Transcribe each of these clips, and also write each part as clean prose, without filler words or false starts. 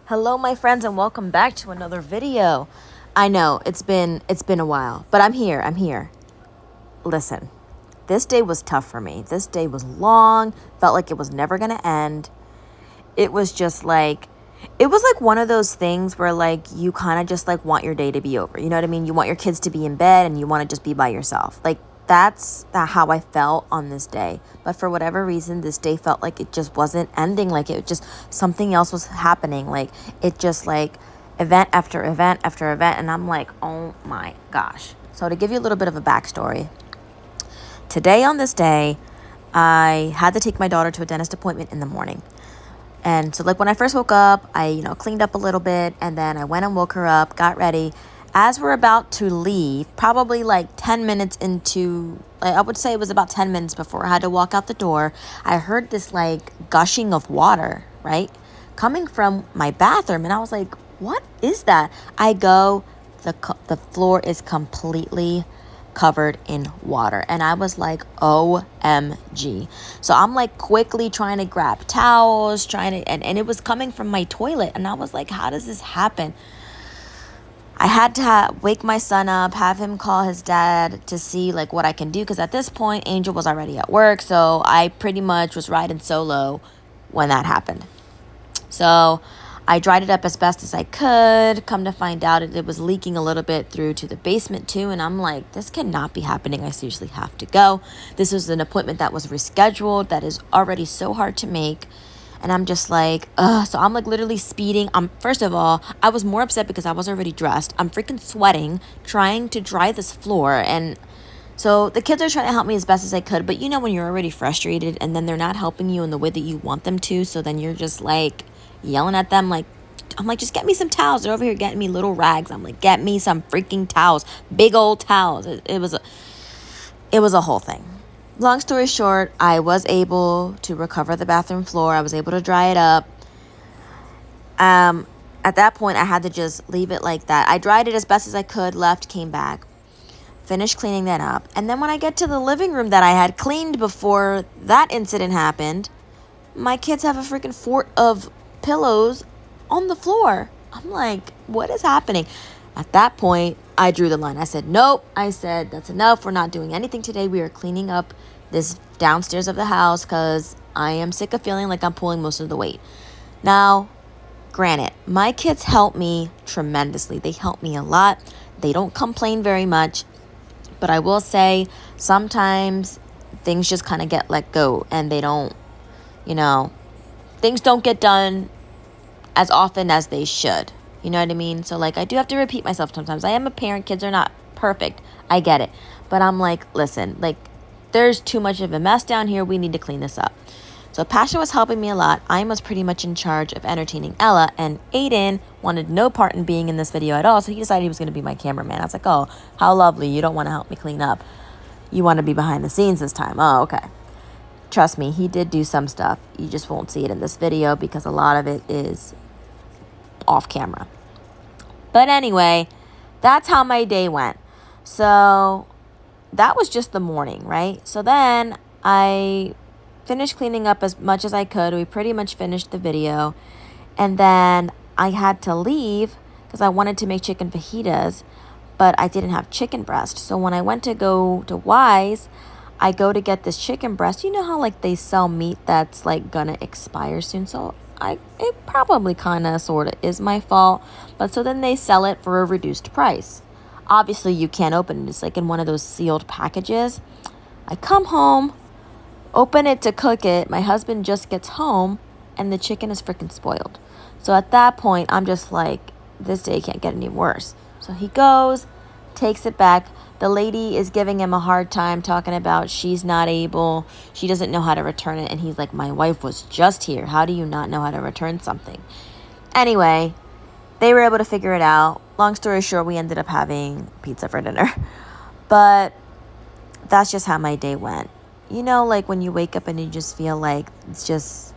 Hello my friends and welcome back to another video. I know it's been a while, but I'm here. Listen, this day was tough for me. This day was long, felt like it was never going to end. It was like one of those things where like you kind of just like want your day to be over. You know what I mean? You want your kids to be in bed and you want to just be by yourself. Like that's how I felt on this day. But for whatever reason, this day felt like it just wasn't ending. Like it just something else was happening. Like it just like event after event after event. And I'm like, oh my gosh. So to give you a little bit of a backstory, today on this day, I had to take my daughter to a dentist appointment in the morning. And so like when I first woke up, I, cleaned up a little bit and then I went and woke her up, got ready. As we're about to leave, probably like 10 minutes into, I would say it was about 10 minutes before I had to walk out the door, I heard this like gushing of water, right? Coming from my bathroom. And I was like, what is that? I go, the floor is completely covered in water. And I was like, OMG. So I'm like quickly trying to grab towels, and it was coming from my toilet. And I was like, how does this happen? I had to wake my son up, have him call his dad to see like what I can do. Because at this point, Angel was already at work. So I pretty much was riding solo when that happened. So I dried it up as best as I could. Come to find out it was leaking a little bit through to the basement too. And I'm like, this cannot be happening. I seriously have to go. This was an appointment that was rescheduled. That is already so hard to make. And I'm just like, ugh. So I'm like literally speeding. First of all, I was more upset because I was already dressed. I'm freaking sweating, trying to dry this floor. And so the kids are trying to help me as best as I could. But when you're already frustrated and then they're not helping you in the way that you want them to. So then you're just like yelling at them. I'm like, just get me some towels. They're over here getting me little rags. I'm like, get me some freaking towels. Big old towels. It was a whole thing. Long story short, I was able to recover the bathroom floor. I was able to dry it up. At that point, I had to just leave it like that. I dried it as best as I could, left, came back, finished cleaning that up. And then when I get to the living room that I had cleaned before that incident happened, my kids have a freaking fort of pillows on the floor. I'm like, what is happening? At that point, I drew the line. I said, nope. I said, that's enough. We're not doing anything today. We are cleaning up this downstairs of the house because I am sick of feeling like I'm pulling most of the weight. Now, granted, my kids help me tremendously. They help me a lot. They don't complain very much. But I will say sometimes things just kind of get let go and they don't, things don't get done as often as they should. You know what I mean? So like I do have to repeat myself sometimes. I am a parent. Kids are not perfect. I get it. But I'm like, listen, like there's too much of a mess down here. We need to clean this up. So Pasha was helping me a lot. I was pretty much in charge of entertaining Ella, and Aiden wanted no part in being in this video at all. So he decided he was going to be my cameraman. I was like, oh, how lovely. You don't want to help me clean up. You want to be behind the scenes this time. Oh, okay. Trust me, he did do some stuff. You just won't see it in this video because a lot of it is off camera. But anyway, that's how my day went. So that was just the morning, right? So then I finished cleaning up as much as I could. We pretty much finished the video. And then I had to leave because I wanted to make chicken fajitas, but I didn't have chicken breast. So when I went to go to Wise, I go to get this chicken breast. You know how like they sell meat that's like gonna expire soon? So it probably kind of sort of is my fault. But so then they sell it for a reduced price. Obviously, you can't open it. It's like in one of those sealed packages. I come home, open it to cook it. My husband just gets home, and the chicken is freaking spoiled. So at that point, I'm just like, this day can't get any worse. So he goes, takes it back. The lady is giving him a hard time, talking about she doesn't know how to return it. And he's like, my wife was just here. How do you not know how to return something? Anyway, they were able to figure it out. Long story short, we ended up having pizza for dinner. But that's just how my day went. Like when you wake up and you just feel like it's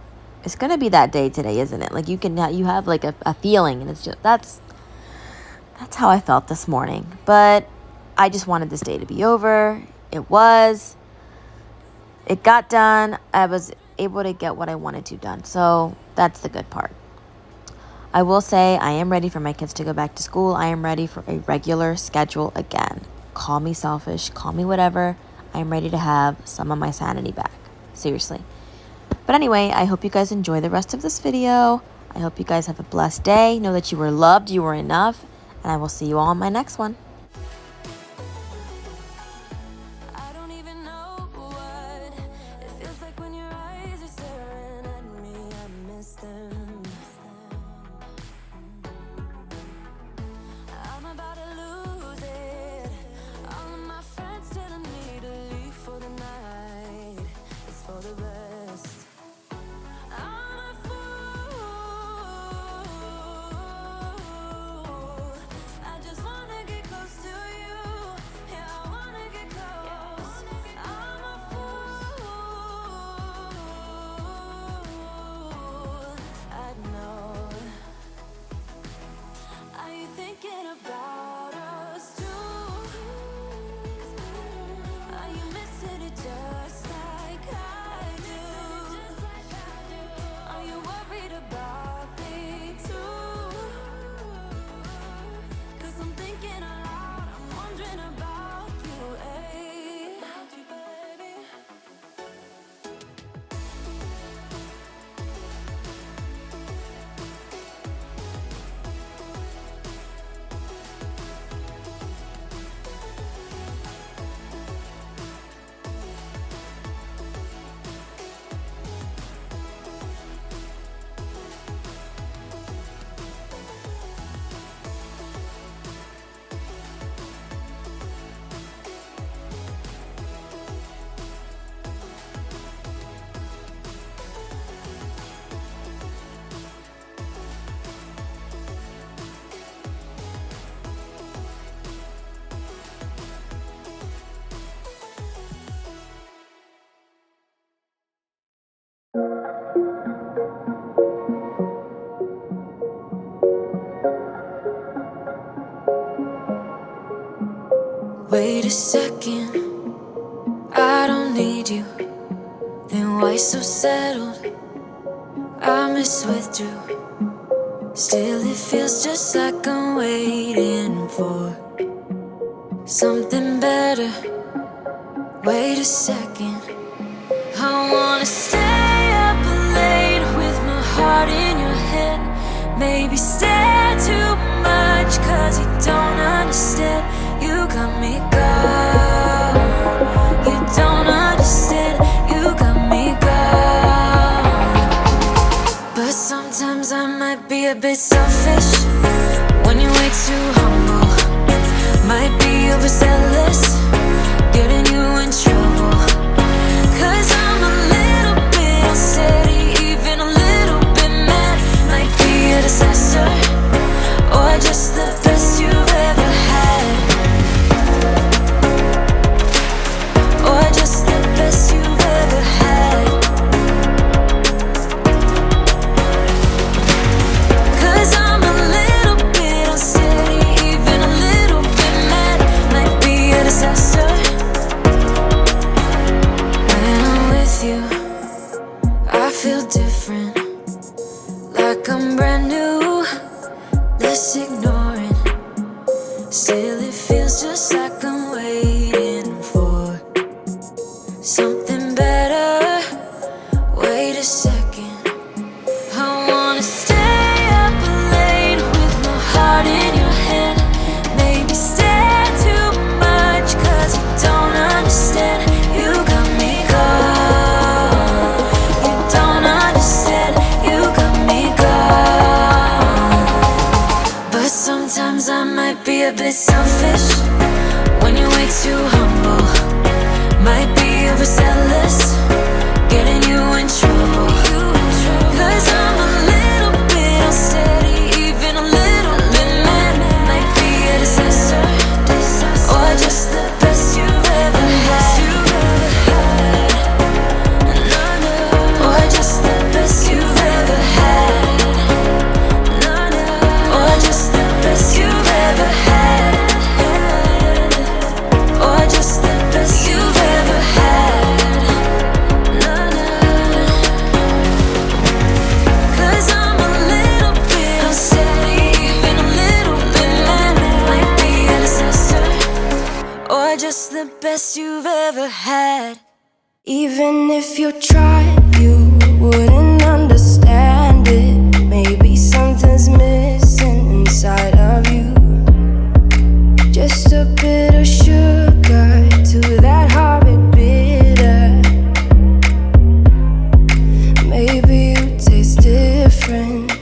going to be that day today, isn't it? Like you have like a feeling, and it's just, that's how I felt this morning. But I just wanted this day to be over. It got done. I was able to get what I wanted to done. So that's the good part. I will say I am ready for my kids to go back to school. I am ready for a regular schedule again. Call me selfish, call me whatever. I am ready to have some of my sanity back. Seriously. But anyway, I hope you guys enjoy the rest of this video. I hope you guys have a blessed day. Know that you were loved, you were enough, and I will see you all in my next one. Wait a second, I don't need you. Then why so settled? I miswithdrew. Still it feels just like I'm waiting for something better. Wait a second, I wanna stay up late with my heart in your head. Maybe stare too much cause you don't understand. You got me gone. You don't understand. You got me gone. But sometimes I might be a bit selfish when you way too humble. Might be overzealous, getting you in trouble. Cause I'm a little bit unsteady, even a little bit mad. Might be a disaster, or just the best you've ever had. Or just the best you've ever had. Cause I'm a little bit unsteady, even a little bit mad. Might be a disaster. When I'm with you, I feel different, like I'm brand new. Less ignoring, still it feels just like I'm waiting for something better. Wait a second, I wanna stay up late with my heart in your hand. Maybe stare too much cause you don't understand. You got me gone. You don't understand. You got me gone. But sometimes I might be a bit selfish when you're way too humble. Might be overzealous, getting you in trouble. Cause I'm a little bit unsteady, even a little bit mad. Might be a disaster, or just the best you've ever had. Or just the best you've ever had. Or just the best you've ever had. Or just the best you've ever had. the best you've ever had. Even if you tried, you wouldn't understand it. Maybe something's missing inside of you. Just a bit of sugar to that horrid bitter. Maybe you taste different.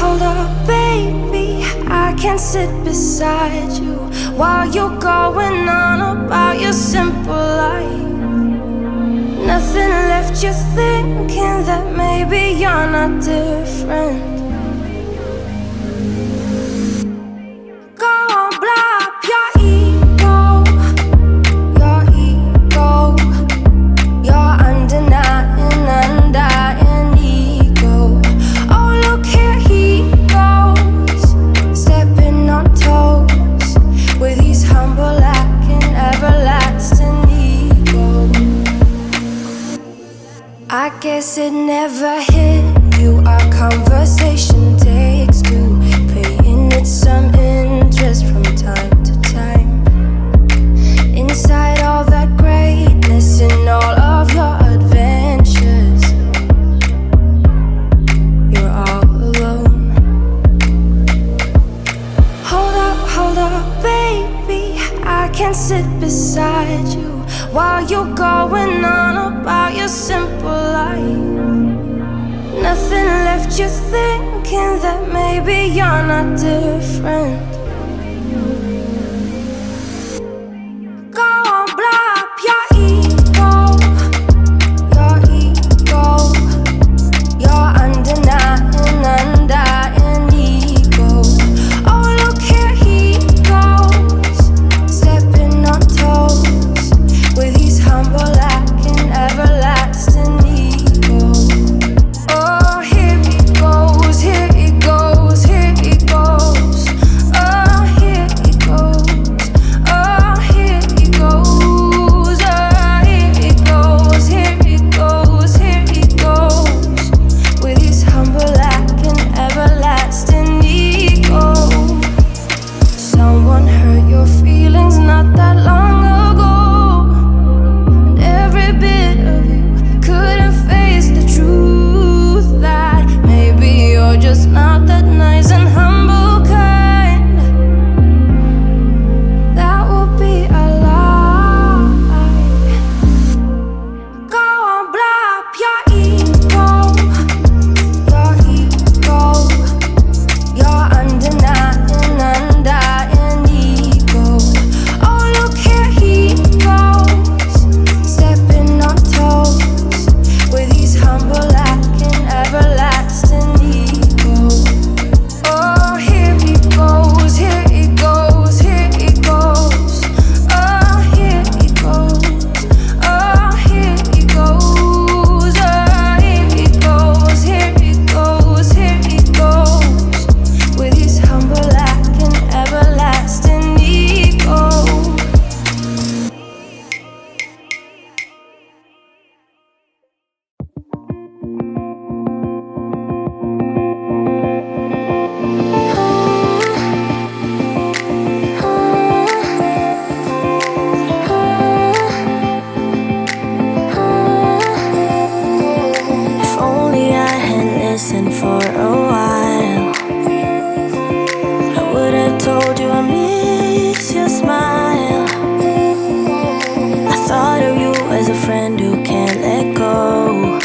Hold up, baby, I can sit beside you while you're going on about your simple life. Nothing left you thinking that maybe you're not different. Go on, blow up your ego, your undying ego. Oh, look here he goes, stepping on toes with his humble lacking everlasting ego. I guess it never hit you. Our conversation takes two, paying it some interest from time to time. Inside all that greatness and all of your adventures, you're all alone. Hold up, baby, I can sit beside you while you're going on about your simple life. Nothing left you thinking that maybe you're not different. Go on, blow up your ego, your undying ego. Oh, look here he goes, stepping on toes with his humble lacking everlasting ego. Oh, here he goes, here he goes, here he goes. Oh, here he goes, oh, here he goes. Oh, here he goes, here he goes, here he goes with his humble lacking everlasting ego. Someone hurt your feelings not that long ago, and every bit of you couldn't face the truth that maybe you're just not that nice and humble kind. That would be a lie. Go on, blow up your ego, your undying ego. Oh, look here he goes, stepping on toes with his humble lacking everlasting ego. Oh, here he goes, here he goes, here he goes. Oh, here he goes, oh, here he goes. Oh, here he goes, here he goes, here he goes with his humble lacking everlasting ego. If only I had listened for a while, I would have told you I miss your smile. I thought of you as a friend who can't let go,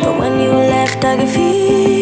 but when you left I could feel